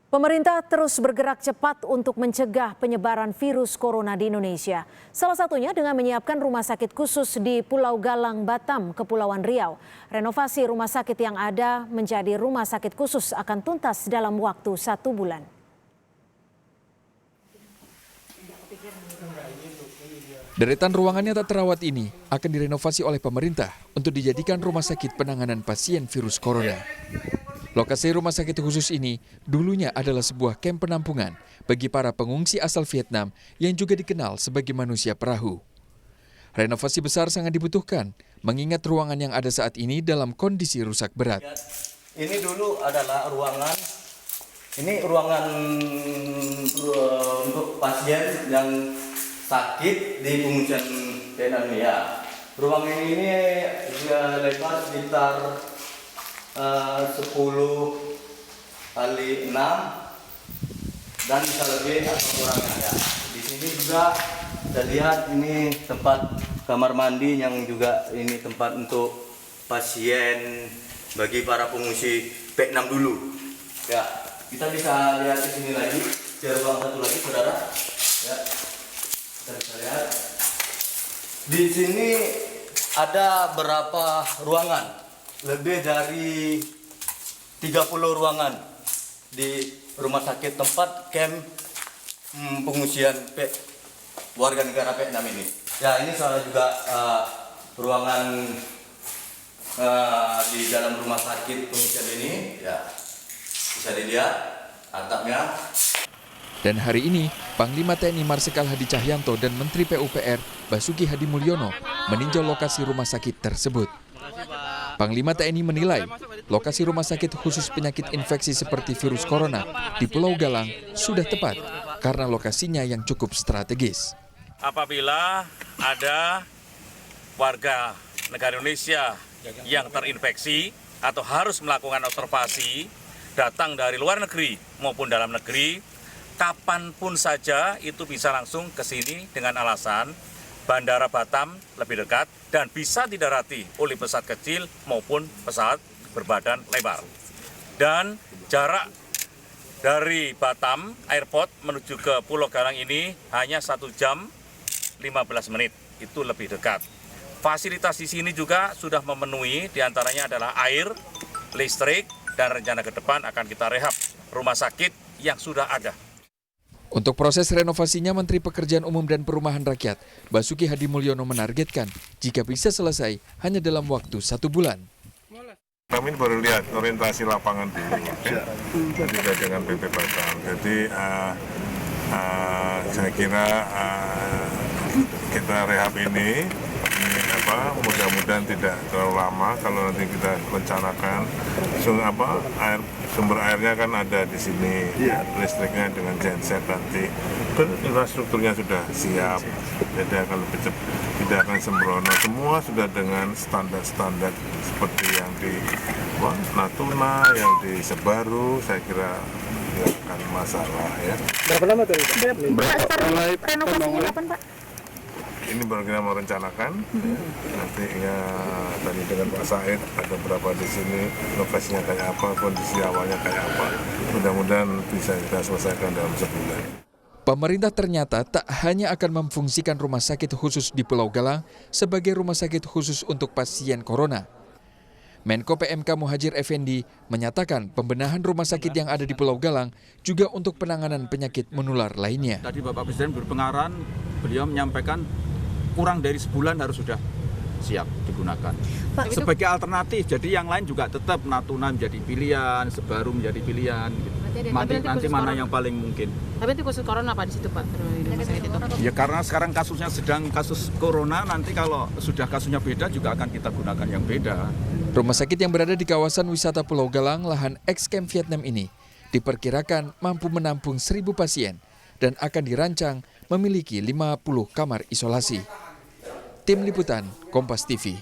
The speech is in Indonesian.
Pemerintah terus bergerak cepat untuk mencegah penyebaran virus corona di Indonesia. Salah satunya dengan menyiapkan rumah sakit khusus di Pulau Galang, Batam, Kepulauan Riau. Renovasi rumah sakit yang ada menjadi rumah sakit khusus akan tuntas dalam waktu 1 bulan. Deretan ruangannya tak terawat ini akan direnovasi oleh pemerintah untuk dijadikan rumah sakit penanganan pasien virus corona. Lokasi rumah sakit khusus ini dulunya adalah sebuah kamp penampungan bagi para pengungsi asal Vietnam yang juga dikenal sebagai manusia perahu. Renovasi besar sangat dibutuhkan, mengingat ruangan yang ada saat ini dalam kondisi rusak berat. Ini dulu adalah ruangan untuk pasien yang sakit di pengungsian Vietnam ya. Ruangan ini lebar sekitar 10 kali 6 dan bisa lebih atau kurangnya ya. Di sini juga kita lihat ini tempat kamar mandi yang juga ini tempat untuk pasien bagi para pengungsi Vietnam dulu. Ya, kita bisa lihat di sini lagi, di ruang satu lagi, saudara. Ya, kita bisa lihat. Di sini ada berapa ruangan? Lebih dari 30 ruangan di rumah sakit tempat camp pengungsian warga negara Vietnam ini. Ya, ini soal juga ruangan di dalam rumah sakit pengungsian ini. Ya, bisa dilihat atapnya. Dan hari ini, Panglima TNI Marsikal Hadi Cahyanto dan Menteri PUPR Basuki Hadi Mulyono meninjau lokasi rumah sakit tersebut. Panglima TNI menilai lokasi rumah sakit khusus penyakit infeksi seperti virus corona di Pulau Galang sudah tepat karena lokasinya yang cukup strategis. Apabila ada warga negara Indonesia yang terinfeksi atau harus melakukan observasi datang dari luar negeri maupun dalam negeri, kapanpun saja itu bisa langsung ke sini dengan alasan Bandara Batam lebih dekat dan bisa didarati oleh pesawat kecil maupun pesawat berbadan lebar. Dan jarak dari Batam Airport menuju ke Pulau Galang ini hanya 1 jam 15 menit, itu lebih dekat. Fasilitas di sini juga sudah memenuhi, diantaranya adalah air, listrik, dan rencana ke depan akan kita rehab rumah sakit yang sudah ada. Untuk proses renovasinya, Menteri Pekerjaan Umum dan Perumahan Rakyat Basuki Hadi Mulyono menargetkan jika bisa selesai hanya dalam waktu 1 bulan. Kami baru lihat orientasi lapangan dulu, ya. Juga dengan PP Batam. Jadi saya kira kita rehab ini mudah-mudahan tidak terlalu lama. Kalau nanti kita rencanakan sumber airnya kan ada di sini, listriknya dengan genset nanti, infrastrukturnya sudah siap, jadi akan lebih cepat, tidak akan sembrono. Semua sudah dengan standar-standar seperti yang di Natuna, yang di Sebaru, saya kira tidak akan masalah ya. Berapa lama tuh? Mulai renovasinya kapan, Pak? Ini baru kita mau rencanakan, nanti ya tadi dengan Pak Said ada berapa di sini, lokasinya kayak apa, kondisi awalnya kayak apa. Mudah-mudahan bisa kita selesaikan dalam sebulan. Pemerintah ternyata tak hanya akan memfungsikan rumah sakit khusus di Pulau Galang sebagai rumah sakit khusus untuk pasien corona. Menko PMK Muhadjir Effendi menyatakan pembenahan rumah sakit yang ada di Pulau Galang juga untuk penanganan penyakit menular lainnya. Tadi Bapak Presiden berpengarahan, beliau menyampaikan kurang dari sebulan harus sudah siap digunakan. Pak, sebagai alternatif, jadi yang lain juga tetap Natuna menjadi pilihan, Sebaru menjadi pilihan. Nanti mana yang paling mungkin. Tapi itu khusus corona Pak di situ Pak? Ya karena sekarang kasusnya sedang kasus corona, nanti kalau sudah kasusnya beda juga akan kita gunakan yang beda. Rumah sakit yang berada di kawasan wisata Pulau Galang, lahan ex-camp Vietnam ini diperkirakan mampu menampung 1.000 pasien dan akan dirancang memiliki 50 kamar isolasi. Tim Liputan, Kompas TV.